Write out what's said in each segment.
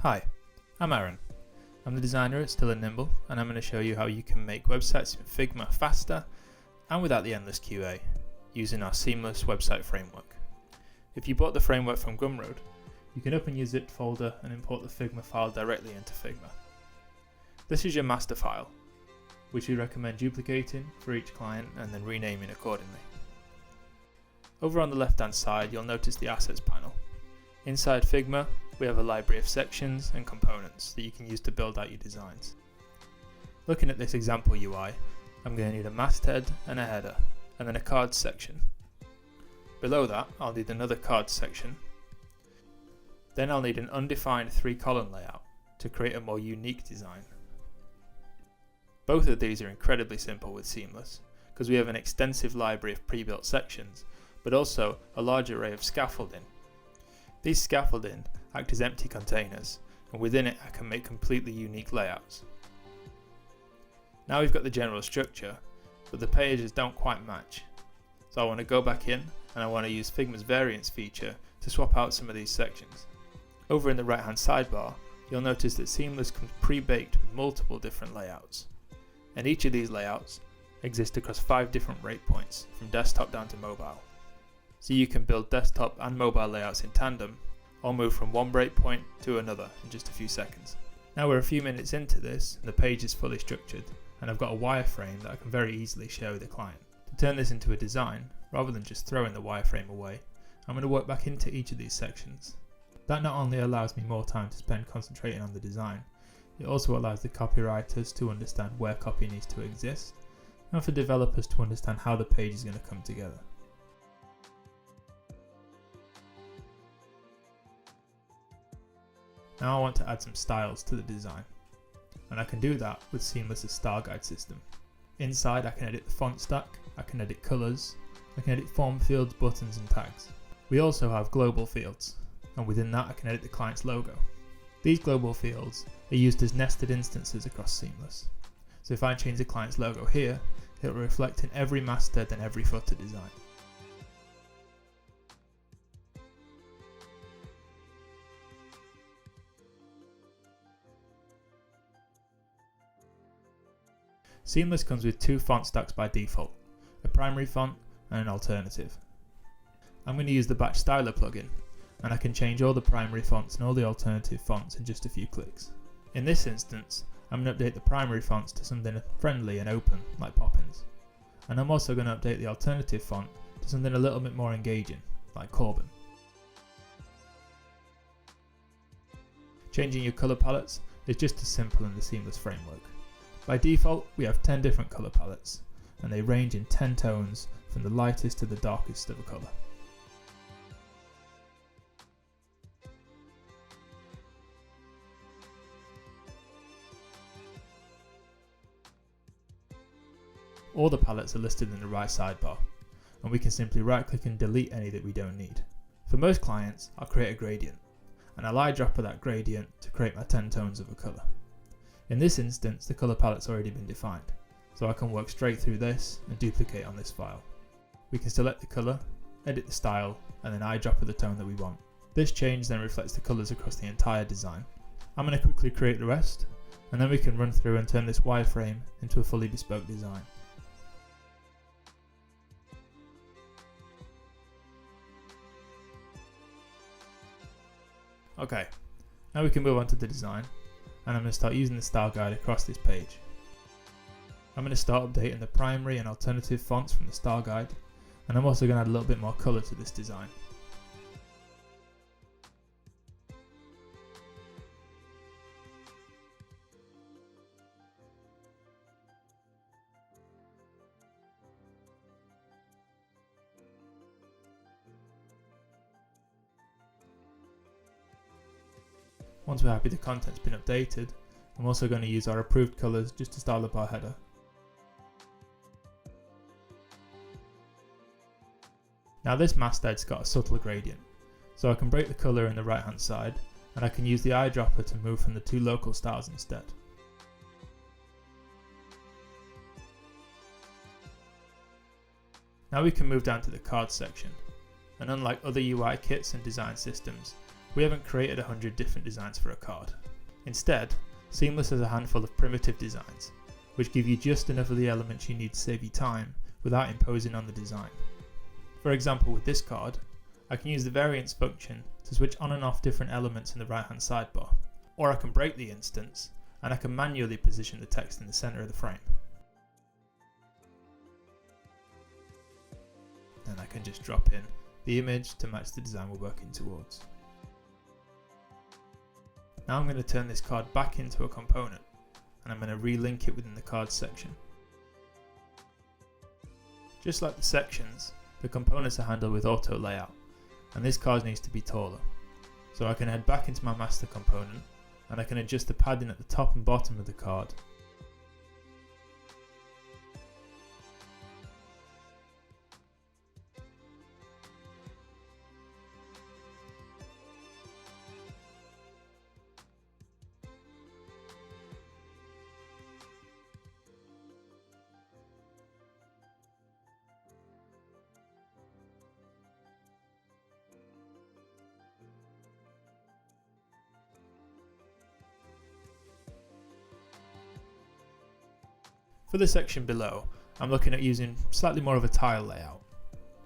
Hi, I'm Aaron. I'm the designer at Still&Nimble, and I'm going to show you how you can make websites in Figma faster and without the endless QA using our seamless website framework. If you bought the framework from Gumroad, you can open your zipped folder and import the Figma file directly into Figma. This is your master file, which we recommend duplicating for each client and then renaming accordingly. Over on the left hand side, you'll notice the assets panel. Inside Figma, we have a library of sections and components that you can use to build out your designs. Looking at this example UI, I'm going to need a masthead and a header, and then a cards section. Below that, I'll need another cards section. Then I'll need an undefined 3-column layout to create a more unique design. Both of these are incredibly simple with Seamless, because we have an extensive library of pre-built sections, but also a large array of scaffolding. These scaffolding act as empty containers, and within it I can make completely unique layouts. Now we've got the general structure, but the pages don't quite match. So I want to go back in and I want to use Figma's variants feature to swap out some of these sections. Over in the right hand sidebar, you'll notice that Seamless comes pre-baked with multiple different layouts. And each of these layouts exist across 5 different breakpoints from desktop down to mobile. So you can build desktop and mobile layouts in tandem, or move from one breakpoint to another in just a few seconds. Now we're a few minutes into this, and the page is fully structured, and I've got a wireframe that I can very easily show the client. To turn this into a design, rather than just throwing the wireframe away, I'm going to work back into each of these sections. That not only allows me more time to spend concentrating on the design, it also allows the copywriters to understand where copy needs to exist, and for developers to understand how the page is going to come together. Now I want to add some styles to the design, and I can do that with Seamless's style guide system. Inside I can edit the font stack, I can edit colours, I can edit form fields, buttons and tags. We also have global fields, and within that I can edit the client's logo. These global fields are used as nested instances across Seamless. So if I change the client's logo here, it will reflect in every masthead and every footer design. Seamless comes with 2 font stacks by default, a primary font and an alternative. I'm going to use the Batch Styler plugin, and I can change all the primary fonts and all the alternative fonts in just a few clicks. In this instance, I'm going to update the primary fonts to something friendly and open like Poppins, and I'm also going to update the alternative font to something a little bit more engaging like Corbin. Changing your colour palettes is just as simple in the Seamless framework. By default, we have 10 different colour palettes, and they range in 10 tones from the lightest to the darkest of a colour. All the palettes are listed in the right sidebar, and we can simply right click and delete any that we don't need. For most clients, I'll create a gradient, and I'll eyedropper that gradient to create my 10 tones of a colour. In this instance, the colour palette's already been defined, so I can work straight through this and duplicate on this file. We can select the colour, edit the style, and then eyedropper the tone that we want. This change then reflects the colours across the entire design. I'm going to quickly create the rest, and then we can run through and turn this wireframe into a fully bespoke design. Okay, now we can move on to the design, and I'm going to start using the style guide across this page. I'm going to start updating the primary and alternative fonts from the style guide, and I'm also going to add a little bit more colour to this design. Once we're happy the content's been updated, I'm also going to use our approved colours just to style up our header. Now this masthead's got a subtle gradient, so I can break the colour in the right hand side, and I can use the eyedropper to move from the 2 local styles instead. Now we can move down to the cards section, and unlike other UI kits and design systems, we haven't created 100 different designs for a card. Instead, Seamless has a handful of primitive designs, which give you just enough of the elements you need to save you time without imposing on the design. For example, with this card, I can use the variance function to switch on and off different elements in the right hand sidebar, or I can break the instance and I can manually position the text in the center of the frame. Then I can just drop in the image to match the design we're working towards. Now I'm going to turn this card back into a component, and I'm going to relink it within the cards section. Just like the sections, the components are handled with auto layout, and this card needs to be taller. So I can head back into my master component, and I can adjust the padding at the top and bottom of the card. For the section below, I'm looking at using slightly more of a tile layout.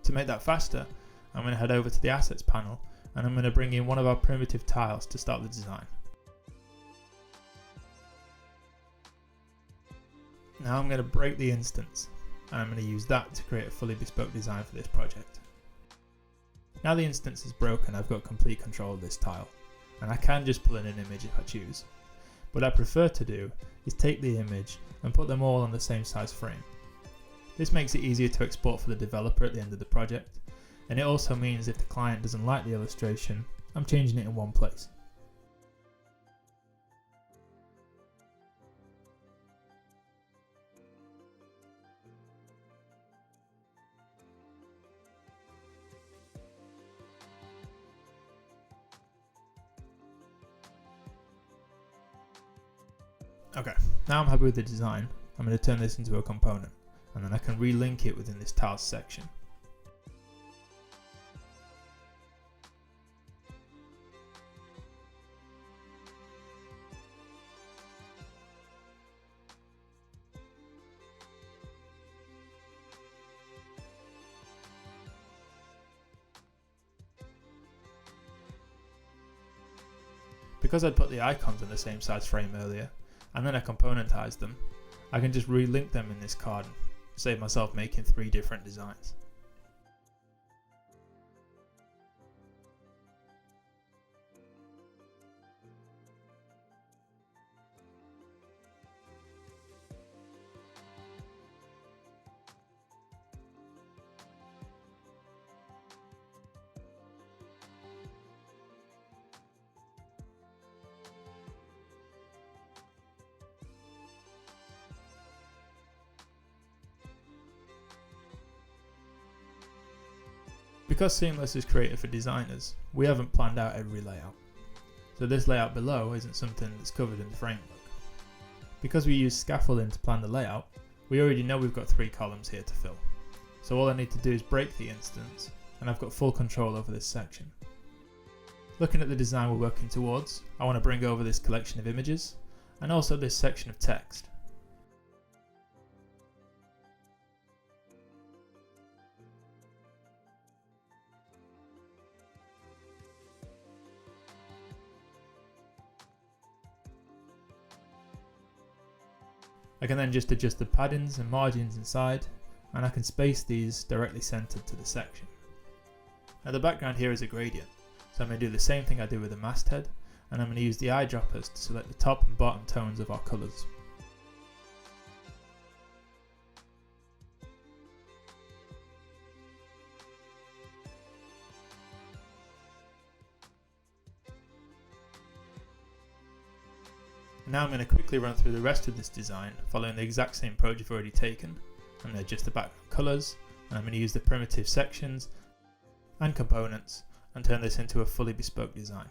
To make that faster, I'm going to head over to the Assets panel and I'm going to bring in one of our primitive tiles to start the design. Now I'm going to break the instance and I'm going to use that to create a fully bespoke design for this project. Now the instance is broken, I've got complete control of this tile, and I can just pull in an image if I choose. What I prefer to do is take the image and put them all on the same size frame. This makes it easier to export for the developer at the end of the project, and it also means if the client doesn't like the illustration, I'm changing it in one place. Okay, now I'm happy with the design. I'm going to turn this into a component, and then I can relink it within this tiles section. Because I'd put the icons in the same size frame earlier, and then I componentized them, I can just relink them in this card and save myself making 3 different designs. Because Seamless is created for designers, we haven't planned out every layout. So this layout below isn't something that's covered in the framework. Because we use scaffolding to plan the layout, we already know we've got 3 columns here to fill. So all I need to do is break the instance, and I've got full control over this section. Looking at the design we're working towards, I want to bring over this collection of images, and also this section of text. I can then just adjust the paddings and margins inside, and I can space these directly centered to the section. Now the background here is a gradient, so I'm going to do the same thing I did with the masthead, and I'm going to use the eyedroppers to select the top and bottom tones of our colours. Now I'm going to quickly run through the rest of this design, following the exact same approach I've already taken. I'm going to adjust the background colours, and I'm going to use the primitive sections and components and turn this into a fully bespoke design.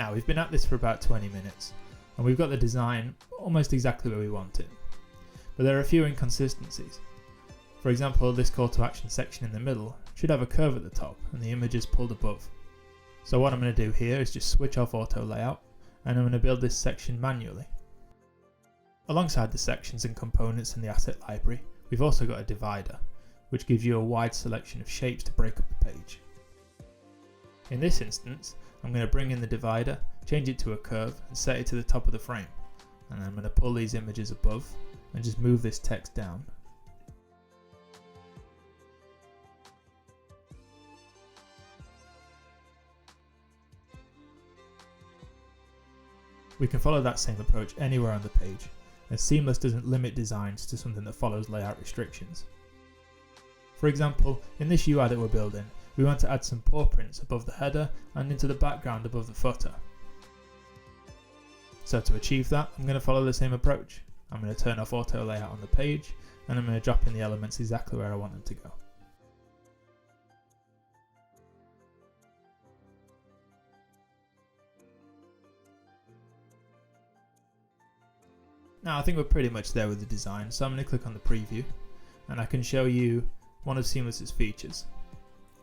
Now we've been at this for about 20 minutes and we've got the design almost exactly where we want it. But there are a few inconsistencies. For example, this call to action section in the middle should have a curve at the top and the image is pulled above. So what I'm going to do here is just switch off auto layout and I'm going to build this section manually. Alongside the sections and components in the asset library, we've also got a divider, which gives you a wide selection of shapes to break up a page. In this instance, I'm going to bring in the divider, change it to a curve and set it to the top of the frame. And I'm going to pull these images above and just move this text down. We can follow that same approach anywhere on the page, as Seamless doesn't limit designs to something that follows layout restrictions. For example, in this UI that we're building, we want to add some paw prints above the header and into the background above the footer. So to achieve that, I'm going to follow the same approach. I'm going to turn off auto layout on the page and I'm going to drop in the elements exactly where I want them to go. Now I think we're pretty much there with the design, so I'm going to click on the preview and I can show you one of Seamless's features.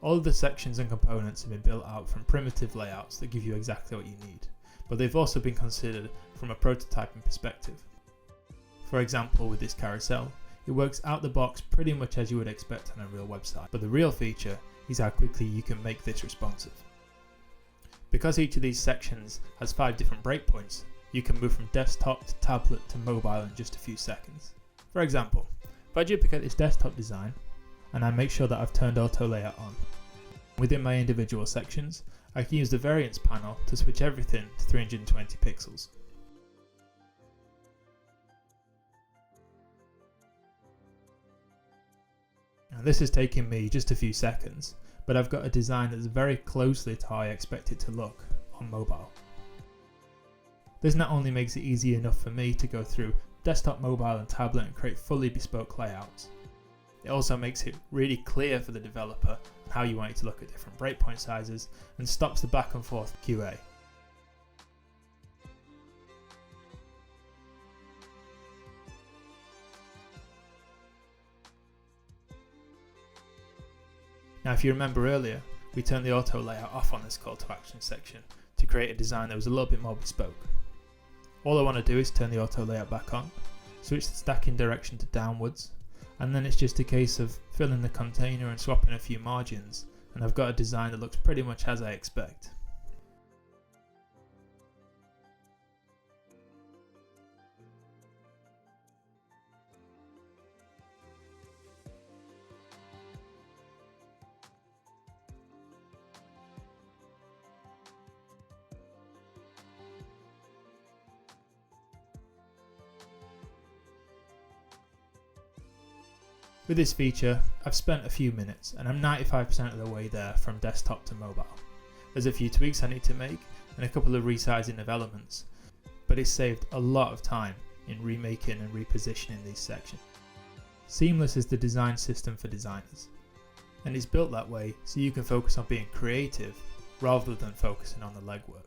All of the sections and components have been built out from primitive layouts that give you exactly what you need, but they've also been considered from a prototyping perspective. For example, with this carousel, it works out the box pretty much as you would expect on a real website, but the real feature is how quickly you can make this responsive. Because each of these sections has 5 different breakpoints, you can move from desktop to tablet to mobile in just a few seconds. For example, if I duplicate this desktop design and I make sure that I've turned auto layout on, within my individual sections, I can use the variance panel to switch everything to 320 pixels. Now this is taking me just a few seconds, but I've got a design that's very closely to how I expect it to look on mobile. This not only makes it easy enough for me to go through desktop, mobile and tablet and create fully bespoke layouts, it also makes it really clear for the developer how you want it to look at different breakpoint sizes and stops the back and forth QA. Now if you remember earlier, we turned the auto layout off on this call to action section to create a design that was a little bit more bespoke. All I want to do is turn the auto layout back on, switch the stacking direction to downwards, and then it's just a case of filling the container and swapping a few margins, and I've got a design that looks pretty much as I expect. With this feature, I've spent a few minutes and I'm 95% of the way there from desktop to mobile. There's a few tweaks I need to make and a couple of resizing of elements, but it's saved a lot of time in remaking and repositioning these sections. Seamless is the design system for designers, and it's built that way so you can focus on being creative rather than focusing on the legwork.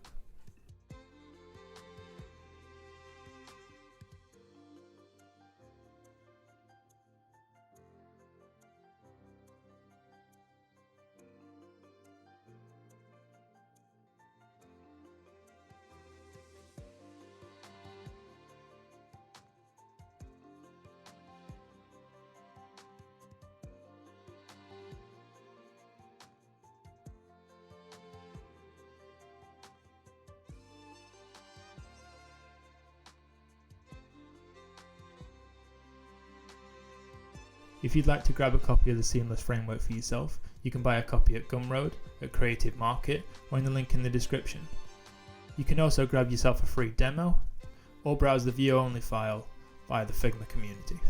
If you'd like to grab a copy of the Seamless framework for yourself, you can buy a copy at Gumroad, at Creative Market, or in the link in the description. You can also grab yourself a free demo, or browse the view-only file via the Figma community.